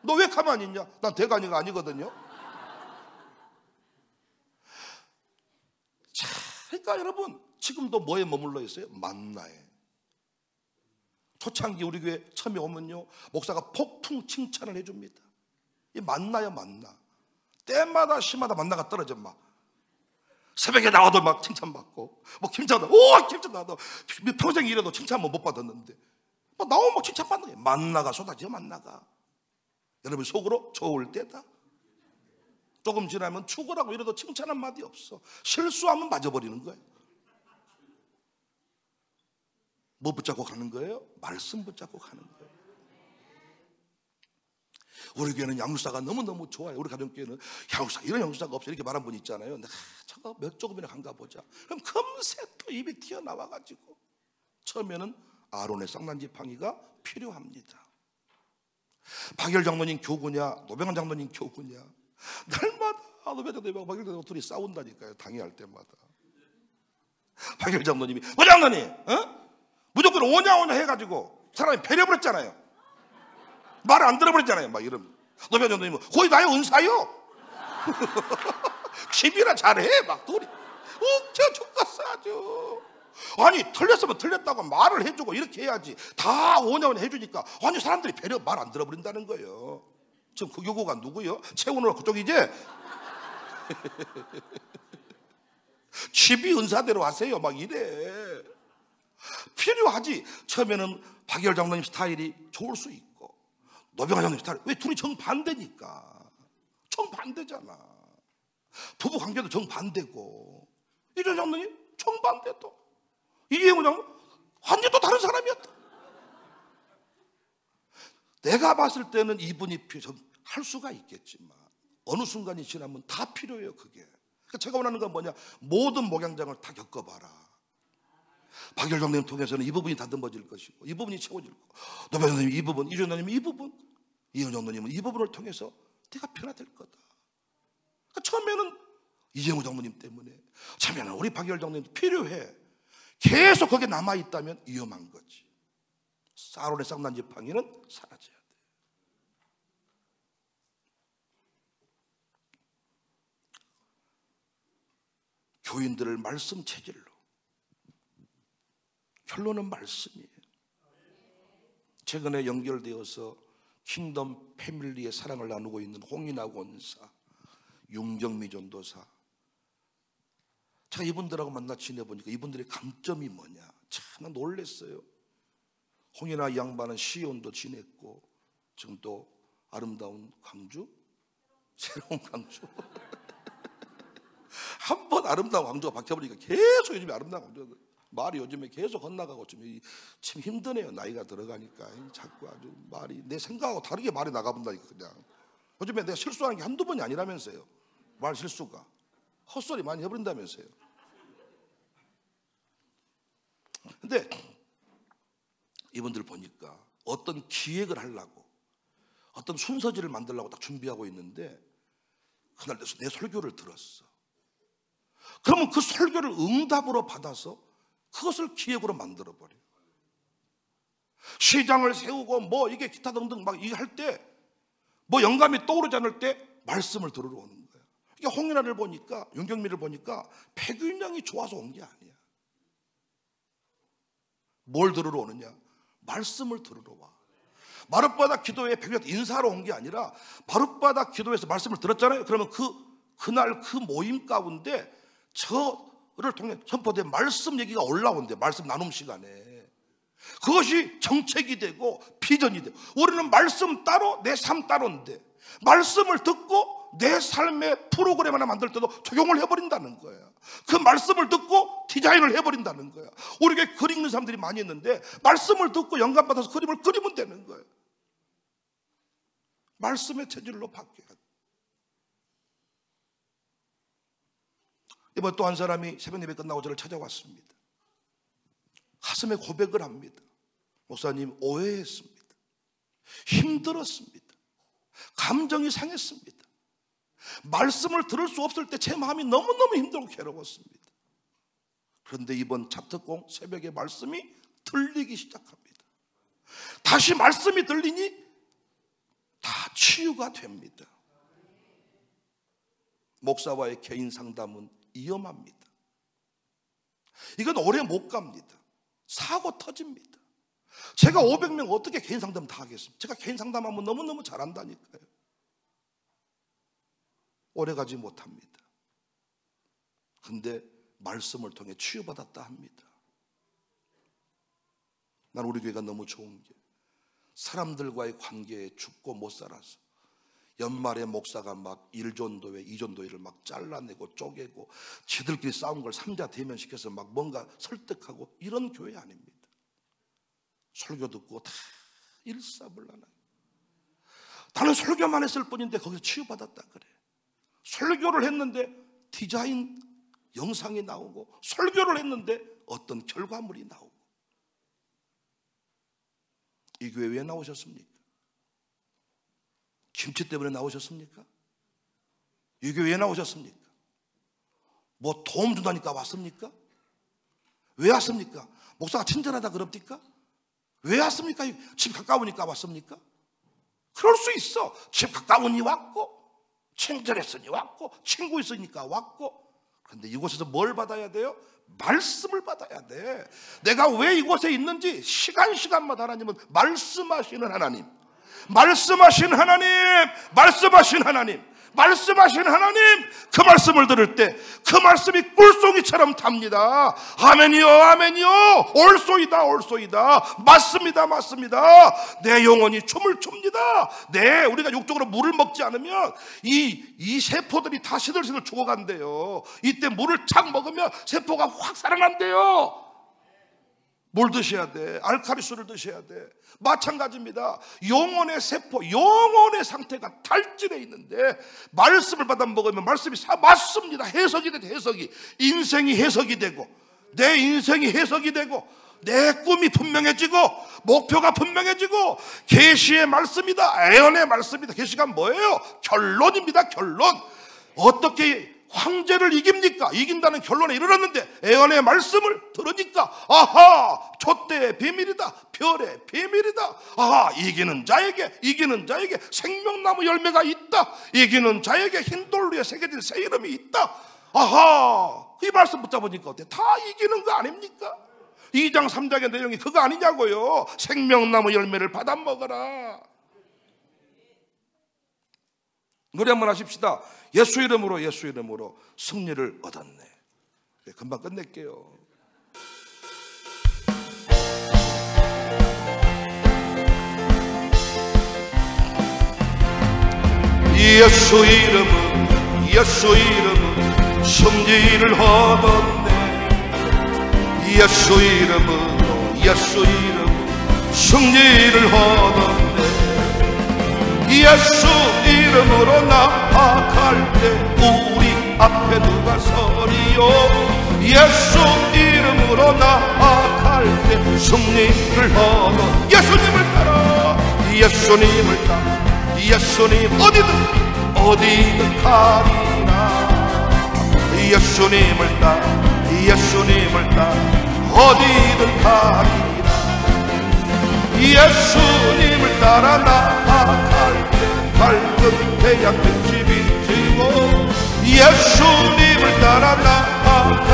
너 왜 가만히 있냐? 난 대관이가 아니거든요. 자, 그러니까 여러분, 지금도 뭐에 머물러 있어요? 만나에. 초창기 우리 교회 처음에 오면요, 목사가 폭풍 칭찬을 해줍니다. 이 만나야 만나. 때마다 시마다 만나가 떨어져 막. 새벽에 나와도 막 칭찬받고, 뭐 김찬도 김찬 나도 평생 일해도 칭찬 못 받았는데 뭐 나오면 막 칭찬받는 거예요. 만나가 쏟아져. 만나가. 여러분 속으로 좋을 때다. 조금 지나면 죽으라고 이래도 칭찬 한마디 없어. 실수하면 맞아버리는 거예요. 뭐 붙잡고 가는 거예요? 말씀 붙잡고 가는 거예요. 우리 교회는 양육사가 너무너무 좋아요. 우리 가정교회는 양육사, 이런 양육사가 없어요. 이렇게 말한 분 있잖아요. 근데 저거 몇 조금이나 간가 보자. 그럼 금세 또 입이 튀어나와가지고. 처음에는 아론의 쌍난지팡이가 필요합니다. 박열 장로님 교구냐, 노병환 장로님 교구냐, 날마다 노병환 장로님하고 박열 장로님 둘이 싸운다니까요. 당회할 때마다. 박열 장로님이 장로님 무조건 오냐 해가지고 사람이 배려버렸잖아요. 말을 안 들어버렸잖아요. 막 이러면 노병환 장로님은 거의 나의 은사요. 집이나 잘해. 막 둘이 웃겨 죽겠어 아주. 아니, 틀렸으면 틀렸다고 말을 해주고 이렇게 해야지. 다 오냐 해주니까 아니, 사람들이 배려 말 안 들어버린다는 거예요. 지금 그 교구가 누구요? 채운으로 그쪽이지? 집이 은사대로 하세요. 막 이래. 필요하지. 처음에는 박열 장로님 스타일이 좋을 수 있고 노병환 장로님 스타일. 왜 둘이 정반대니까. 정반대잖아. 부부 관계도 정반대고 이전 장로님 정반대도. 이행우 장로 완전히 또 다른 사람이었다. 내가 봤을 때는 이분이 할 수가 있겠지만 어느 순간이 지나면 다 필요해요. 그게. 그러니까 제가 원하는 건 뭐냐, 모든 목양장을 다 겪어봐라. 박열 장로님 통해서는 이 부분이 다듬어질 것이고 이 부분이 채워질 거고, 노병환 장로님 이 부분, 이전 장로님 이 부분, 이현 장로님은 이 부분을 통해서 네가 변화될 거다. 처음에는 이재무 장모님 때문에, 처음에는 우리 박열 장모님도 필요해. 계속 거기에 남아있다면 위험한 거지. 사론의 쌍난 지팡이는 사라져야 돼. 교인들을 말씀 체질로, 결론은 말씀이에요. 최근에 연결되어서 킹덤 패밀리의 사랑을 나누고 있는 홍인아 권사, 윤경미 전도사, 제가 이분들하고 만나 지내보니까 이분들의 강점이 뭐냐, 참 놀랐어요. 홍인아 양반은 시온도 지냈고 지금 또 아름다운 광주, 새로운 광주 한 번 아름다운 광주가 바뀌어버리니까 계속 요즘에 아름다운 광주, 말이 요즘에 계속 헛나가고 참 힘드네요. 나이가 들어가니까 자꾸 아주 말이 내 생각하고 다르게 말이 나가본다니까. 그냥 요즘에 내가 실수하는 게 한두 번이 아니라면서요. 말 실수가 헛소리 많이 해버린다면서요. 근데 이분들 보니까 어떤 기획을 하려고, 어떤 순서지를 만들려고 딱 준비하고 있는데 그날 내 설교를 들었어. 그러면 그 설교를 응답으로 받아서 그것을 기획으로 만들어버려요. 시장을 세우고 뭐 이게 기타 등등 막 이거 할 때 뭐 영감이 떠오르지 않을 때 말씀을 들으러 오는 거예요. 이게 홍인아를 보니까, 윤경미를 보니까 폐균형이 좋아서 온 게 아니야. 뭘 들으러 오느냐? 말씀을 들으러 와. 마룻바닥 기도회 백몇 인사하러 온 게 아니라 마룻바닥 기도회에서 말씀을 들었잖아요. 그러면 그날 그 모임 가운데 저를 통해 선포된 말씀 얘기가 올라온대. 말씀 나눔 시간에. 그것이 정책이 되고 비전이 되고, 우리는 말씀 따로 내 삶 따로인데 말씀을 듣고 내 삶의 프로그램 하나 만들 때도 적용을 해버린다는 거예요. 그 말씀을 듣고 디자인을 해버린다는 거예요. 우리 교회 그림 있는 사람들이 많이 있는데 말씀을 듣고 영감받아서 그림을 그리면 되는 거예요. 말씀의 체질로 바뀌어야 돼. 이번 또 한 사람이 새벽 예배 끝나고 저를 찾아왔습니다. 가슴에 고백을 합니다. 목사님, 오해했습니다. 힘들었습니다. 감정이 상했습니다. 말씀을 들을 수 없을 때 제 마음이 너무너무 힘들고 괴로웠습니다. 그런데 이번 차특공 새벽에 말씀이 들리기 시작합니다. 다시 말씀이 들리니 다 치유가 됩니다. 목사와의 개인 상담은 위험합니다. 이건 오래 못 갑니다. 사고 터집니다. 제가 500명 어떻게 개인 상담 다 하겠습니까? 제가 개인 상담하면 너무너무 잘한다니까요. 오래 가지 못합니다. 근데 말씀을 통해 치유받았다 합니다. 난 우리 교회가 너무 좋은 게 사람들과의 관계에 죽고 못 살아서 연말에 목사가 막 1전도회, 2전도회를 막 잘라내고 쪼개고 지들끼리 싸운 걸 3자 대면시켜서 막 뭔가 설득하고 이런 교회 아닙니다. 설교 듣고 다 일사불란하게. 나는 설교만 했을 뿐인데 거기서 치유받았다 그래. 설교를 했는데 디자인 영상이 나오고, 설교를 했는데 어떤 결과물이 나오고. 이 교회 왜 나오셨습니까? 김치 때문에 나오셨습니까? 이 교회 왜 나오셨습니까? 뭐 도움 준다니까 왔습니까? 왜 왔습니까? 목사가 친절하다 그럽니까? 왜 왔습니까? 집 가까우니까 왔습니까? 그럴 수 있어. 집 가까우니 왔고, 친절했으니 왔고, 친구 있으니까 왔고. 그런데 이곳에서 뭘 받아야 돼요? 말씀을 받아야 돼. 내가 왜 이곳에 있는지 시간마다 하나님은 말씀하시는 하나님, 말씀하신 하나님, 말씀하신 하나님, 말씀하신 하나님, 그 말씀을 들을 때 그 말씀이 꿀송이처럼 답니다. 아멘이요, 아멘이요. 옳소이다, 옳소이다. 맞습니다, 맞습니다. 내 영혼이 춤을 춥니다. 네, 우리가 육적으로 물을 먹지 않으면 이 세포들이 다 시들시들 죽어간대요. 이때 물을 착 먹으면 세포가 확 살아난대요. 뭘 드셔야 돼? 알칼리수를 드셔야 돼. 마찬가지입니다. 영혼의 세포, 영혼의 상태가 탈진해 있는데 말씀을 받아 먹으면 말씀이 맞습니다. 해석이 되죠. 해석이. 인생이 해석이 되고, 내 인생이 해석이 되고, 내 꿈이 분명해지고, 목표가 분명해지고, 계시의 말씀이다, 애언의 말씀이다. 계시가 뭐예요? 결론입니다. 결론. 어떻게 황제를 이깁니까? 이긴다는 결론에 이르렀는데 애언의 말씀을 들으니까 아하, 촛대의 비밀이다, 별의 비밀이다. 아하, 이기는 자에게 생명나무 열매가 있다. 이기는 자에게 흰돌 위에 새겨진 새 이름이 있다. 아하, 이 말씀 붙잡으니까 어때? 다 이기는 거 아닙니까? 2장 3장의 내용이 그거 아니냐고요. 생명나무 열매를 받아 먹어라. 노래 한번 하십시다. 예수 이름으로 승리를 얻었네. 네, 금방 끝낼게요. 예수 이름은 승리를 얻었네. 예수 이름은 승리를 얻었네. 예수 이름으로 나아갈 때 우리 앞에 누가 서리요. 예수 이름으로 나아갈 때 승리를 얻어. 예수님을 따라, 예수님을 따라, 예수님 어디든 가리라. 예수님을 따라 어디든 가리라. 예수님을 따라 나아갈 때 밝은 태양빛이 비치고, 예수님을 따라 나아갈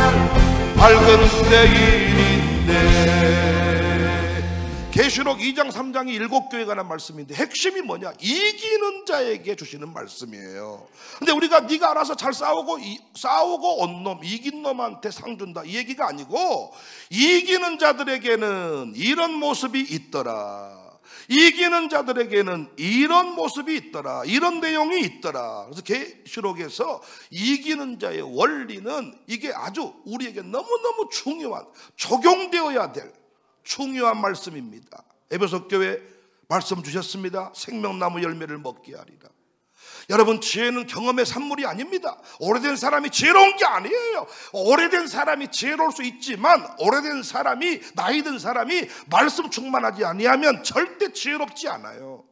밝은 내일인데. 계시록 2장 3장이 7교회에 관한 말씀인데 핵심이 뭐냐? 이기는 자에게 주시는 말씀이에요. 근데 우리가 네가 알아서 잘 싸우고 온 놈, 이긴 놈한테 상 준다 이 얘기가 아니고, 이기는 자들에게는 이런 모습이 있더라. 이기는 자들에게는 이런 모습이 있더라. 이런 내용이 있더라. 그래서 계시록에서 이기는 자의 원리는 이게 아주 우리에게 너무너무 중요한, 적용되어야 될 중요한 말씀입니다. 에베소 교회 말씀 주셨습니다. 생명나무 열매를 먹게 하리라. 여러분, 지혜는 경험의 산물이 아닙니다. 오래된 사람이 지혜로운 게 아니에요. 오래된 사람이 지혜로울 수 있지만 오래된 사람이, 나이 든 사람이 말씀 충만하지 아니하면 절대 지혜롭지 않아요.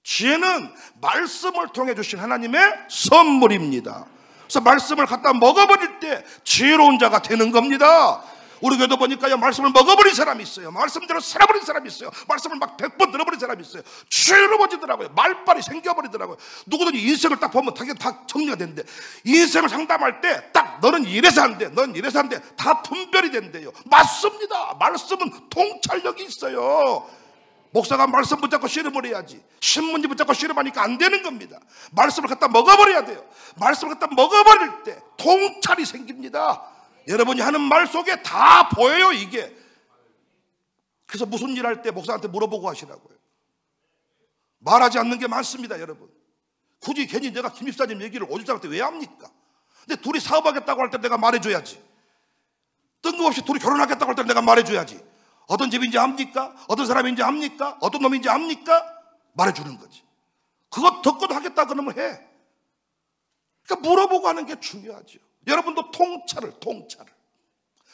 지혜는 말씀을 통해 주신 하나님의 선물입니다. 그래서 말씀을 갖다 먹어버릴 때 지혜로운 자가 되는 겁니다. 우리 교회도 보니까요, 말씀을 먹어버린 사람이 있어요. 말씀대로 살아버린 사람이 있어요. 말씀을 막 100번 들어버린 사람이 있어요. 죄로워지더라고요. 말빨이 생겨버리더라고요. 누구든지 인생을 딱 보면 다 정리가 되는데, 인생을 상담할 때 딱 너는 이래서 안 돼, 너는 이래서 안 돼, 다 분별이 된대요. 맞습니다. 말씀은 통찰력이 있어요. 목사가 말씀 붙잡고 씨름을 해야지, 신문지 붙잡고 씨름하니까 안 되는 겁니다. 말씀을 갖다 먹어버려야 돼요. 말씀을 갖다 먹어버릴 때 통찰이 생깁니다. 여러분이 하는 말 속에 다 보여요, 이게. 그래서 무슨 일 할 때 목사한테 물어보고 하시라고요. 말하지 않는 게 많습니다, 여러분. 굳이 괜히 내가 김 집사님 얘기를 오집사한테 왜 합니까? 근데 둘이 사업하겠다고 할 때 내가 말해줘야지. 뜬금없이 둘이 결혼하겠다고 할 때 내가 말해줘야지. 어떤 집인지 압니까? 어떤 사람인지 압니까? 어떤 놈인지 압니까? 말해주는 거지. 그거 듣고도 하겠다 그러면 해. 그러니까 물어보고 하는 게 중요하죠. 여러분도 통찰을.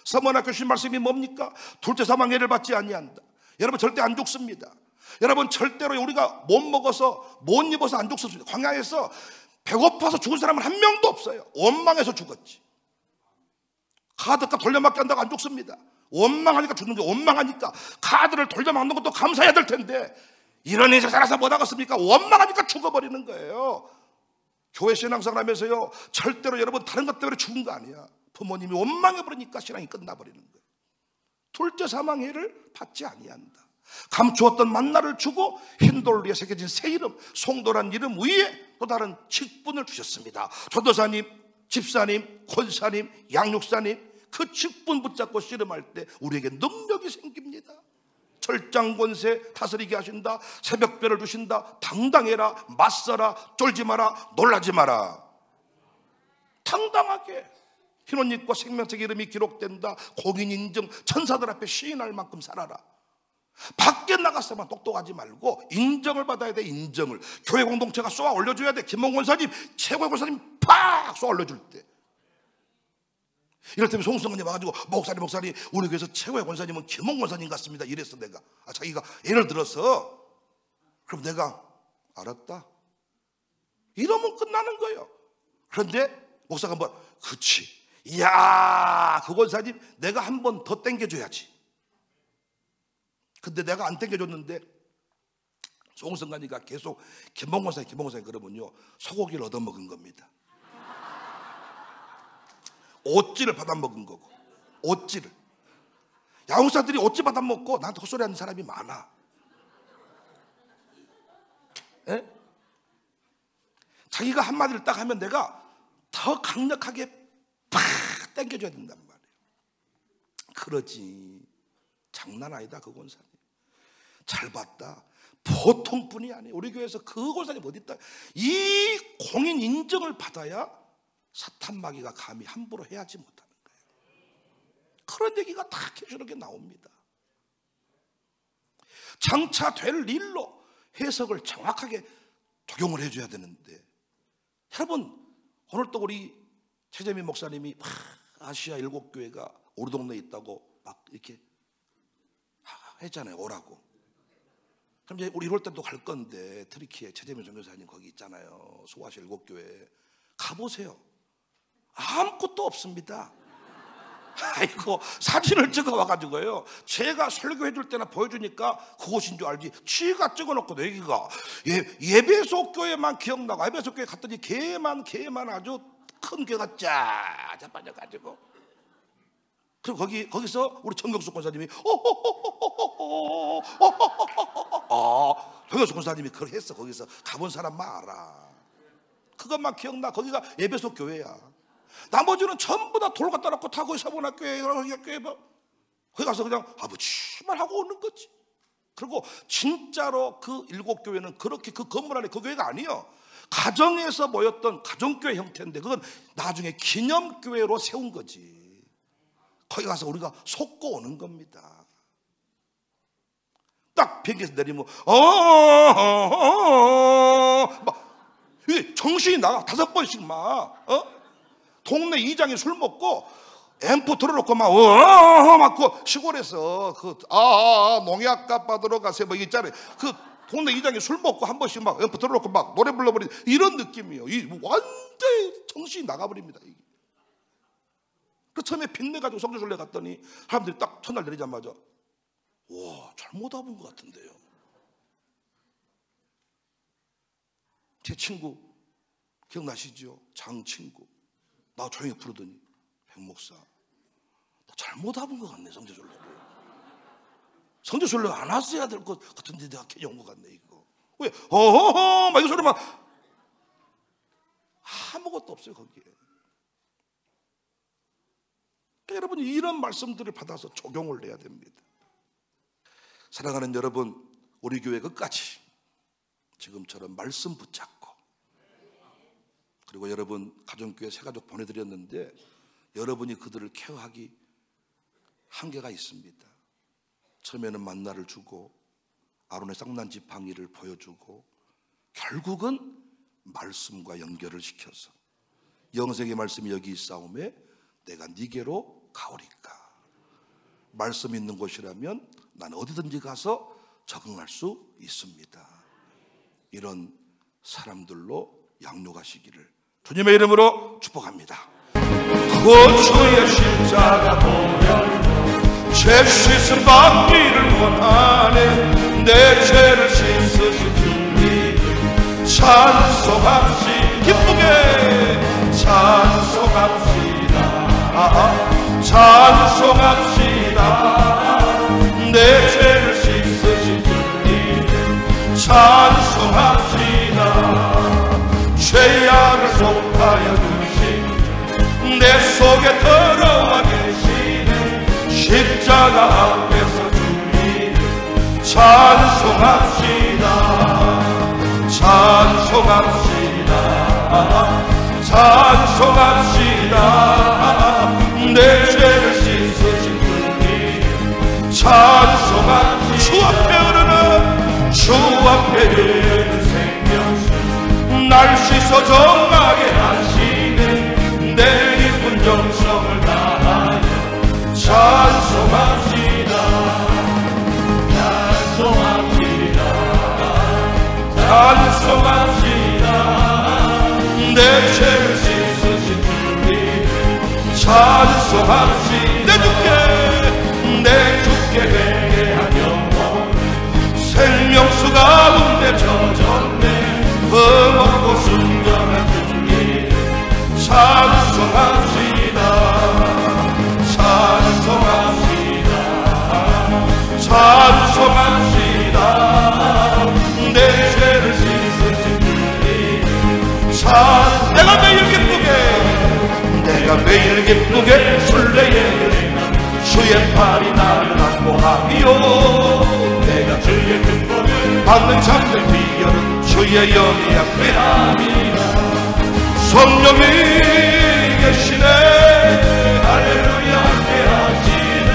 서문학교 주신 말씀이 뭡니까? 둘째 사망 해를 받지 아니한다. 여러분 절대 안 죽습니다. 여러분 절대로 우리가 못 먹어서 못 입어서 안 죽습니다. 광야에서 배고파서 죽은 사람은 한 명도 없어요. 원망해서 죽었지. 카드값 돌려막기 한다고 안 죽습니다. 원망하니까 죽는 게, 원망하니까 카드를 돌려막는 것도 감사해야 될 텐데 이런 인생 살아서 못 하겠습니까? 원망하니까 죽어버리는 거예요. 교회 신앙생활 하면서요, 절대로 여러분 다른 것 때문에 죽은 거 아니야. 부모님이 원망해버리니까 신앙이 끝나버리는 거예요. 둘째 사망해를 받지 아니한다. 감추었던 만나를 주고 흰돌 위에 새겨진 새 이름, 송도란 이름 위에 또 다른 직분을 주셨습니다. 전도사님, 집사님, 권사님, 양육사님, 그 직분 붙잡고 씨름할 때 우리에게 능력이 생깁니다. 철장권세 다스리게 하신다. 새벽별을 주신다. 당당해라, 맞서라, 쫄지 마라, 놀라지 마라. 당당하게 흰옷 입고 생명책 이름이 기록된다. 공인인증, 천사들 앞에 시인할 만큼 살아라. 밖에 나가서만 똑똑하지 말고 인정을 받아야 돼. 인정을 교회 공동체가 쏘아 올려줘야 돼. 김홍 권사님, 최고의 권사님 팍 쏘아 올려줄 때. 이럴 때면 송승헌이 와가지고 목사님 우리 교회에서 최고의 권사님은 김홍 권사님 같습니다. 이랬어. 내가 자기가 예를 들어서, 그럼 내가 알았다 이러면 끝나는 거예요. 그런데 목사가 한번 그치, 이야 그 권사님 내가 한 번 더 땡겨줘야지. 근데 내가 안 땡겨줬는데 송성관이가 계속 김봉 권사님 그러면요 소고기를 얻어먹은 겁니다. 옷질을 받아먹은 거고, 옷질을. 야옹사들이 옷질 받아먹고 나한테 헛소리하는 사람이 많아. 에? 자기가 한마디를 딱 하면 내가 더 강력하게 팍 당겨줘야 된단 말이에요. 그러지. 장난 아니다 그 권사님. 잘 봤다. 보통 분이 아니에요. 우리 교회에서 그 권사님 어디 있다. 이 공인 인정을 받아야 사탄마귀가 감히 함부로 해하지 못하는 거예요. 그런 얘기가 다 계시록에 나옵니다. 장차 될 일로 해석을 정확하게 적용을 해줘야 되는데, 여러분 오늘 또 우리 최재민 목사님이 아시아 7교회가 우리 동네에 있다고 막 이렇게 했잖아요. 오라고. 그럼 이제 우리 1월 때도 갈 건데 트리키에 최재민 선교사님 거기 있잖아요. 소아시아 7교회 가보세요. 아무것도 없습니다. 아이고 사진을 찍어 와가지고요 제가 설교해 줄 때나 보여주니까 그곳인 줄 알지, 지가 찍어놓고 여기가 예배소 교회만 기억나고, 예배소 교회 갔더니 개만 아주 큰 개가 쫙 자빠져가지고, 그리고 거기서 우리 정경수 권사님이 정경수 권사님이 그걸 했어. 거기서 가본 사람만 알아. 그것만 기억나. 거기가 예배소 교회야. 나머지는 전부 다 돌 갖다 놓고 타고 사본학교에 교회 거기 가서 그냥 아버지만 하고 오는 거지. 그리고 진짜로 그 7교회는 그렇게 그 건물 안에 그 교회가 아니에요. 가정에서 모였던 가정교회 형태인데 그건 나중에 기념교회로 세운 거지. 거기 가서 우리가 속고 오는 겁니다. 딱 비행기에서 내리면 막 정신이 나가. 5번씩 막 동네 이장이 술 먹고 앰프 틀어놓고 막 시골에서 농약값 받으러 가세요 뭐 있잖아요. 그 동네 이장이 술 먹고 한 번씩 막 앰프 틀어놓고 막 노래 불러버리는 이런 느낌이에요. 완전히 정신이 나가버립니다. 이게. 그 처음에 빚내가지고 성교순례 갔더니 사람들이 딱 첫날 내리자마자 와 잘못 와본 것 같은데요. 제 친구 기억나시죠? 장친구. 나 조용히 부르더니 백목사 나 잘못 와본 것 같네. 성교순례를 성교순례 안 왔어야 될 것 같은데 내가 괜히 온 것 같네. 이거 왜 막 이거 소리만 아무것도 없어요 거기에. 여러분 이런 말씀들을 받아서 적용을 해야 됩니다. 사랑하는 여러분, 우리 교회 끝까지 지금처럼 말씀 붙잡고, 그리고 여러분 가정교회 새가족 보내드렸는데 여러분이 그들을 케어하기 한계가 있습니다. 처음에는 만나를 주고 아론의 쌍난 지팡이를 보여주고 결국은 말씀과 연결을 시켜서 영생의 말씀이 여기 있사오매 내가 네게로 가오리까. 말씀 있는 곳이라면 난 어디든지 가서 적응할 수 있습니다. 이런 사람들로 양육하시기를 주님의 이름으로 축복합니다. 그 주의 십자가 보혈로 죄 씻음 받기를 원하네. 내 죄를 씻으신 주님 찬송합시다. 기쁘게 찬송합시다. 찬송합시다. 내 죄를 씻으신 주님 찬송합시다. 죄악을 속하여 주신 내 속에 들어와 계시는 십자가 앞에서 주님 찬송합시다. 찬송합시다. 찬송합시다. 내 죄를 씻으신 주님 찬송합시다. 주 앞에 흐르는 주 앞에 흐르는 생명수 날 씻어 정하게 하시는 내 깊은 정성을 다하여 찬송합시다. 찬송합시다. 찬송합시다. 내 죄를 씻어 찬송하시 내 주께 회개하며 생명수 가운데 젖었네 범없고 순전한 주님 찬송합시다 찬송합시다 찬송합시다 내 죄를 씻으신 주님 내가 매일 기쁘게 순례에 주의 팔이 나를 안보하며 내가 주의 축복을 받는 잠든 비결은 주의 영이 함께함이라 성령이 계시네 할렐루야 함께하시네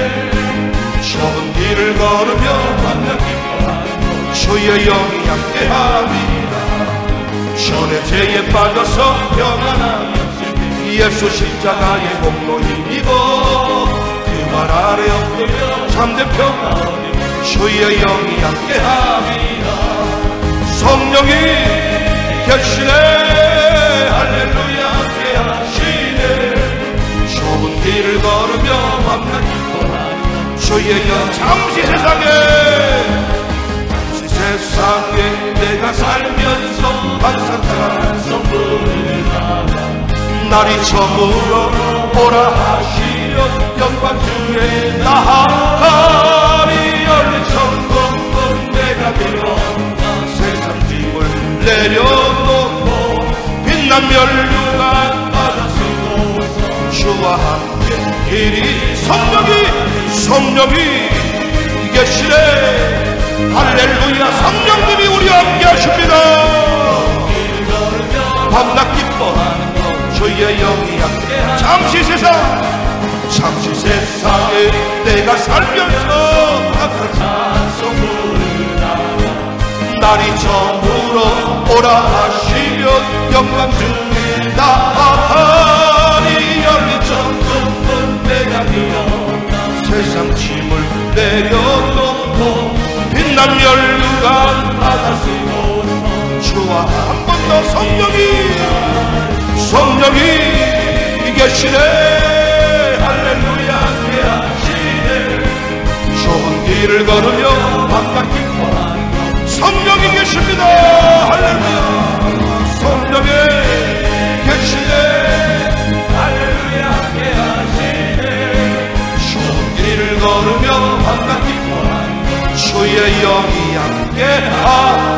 좁은 길을 걸으며 만나 기뻐하고 주의 영이 함께함이라 전에 죄에 빠져서 평안함이 예수 십자가의 공로 힘입어 그 말 아래 엎드려 참된 평화 주의 영이 함께함이라 성령이 계시네 할렐루야 함께하시네 좁은 길을 걸으며 만나 기뻐하는 주의 영 잠시 세상에 내가 살면서 항상 찬송 부르다가 날이 저물어 오라 하시려 영광 주에 나하리 열린 천국은 내가 되어 세상 짐을 내려놓고 빛난 멸류관 받아 쓰고 주와 함께 길이 성령이 계시네 할렐루야 성령님이 우리와 함께 하십니다 밤낮 기뻐하는 주의 영이 함께 잠시 세상에 내가 살면서 항상 찬송 부르다가 날이 저물어 오라 하시면 영광 주에 나하리 열린 천국은 내가 되어 세상 짐을 내려놓고 빛난 멸류관 받아 쓰고 주와 한 번 더 성령이 계시네 할렐루야 함께하시네 좁은 길을 걸으며 밤낮 기뻐하는 성령이 계십니다 할렐루야 성령이 계시네 할렐루야 함께하시네 좁은 길을 걸으며 밤낮 기뻐하는 주의 영이 함께하시네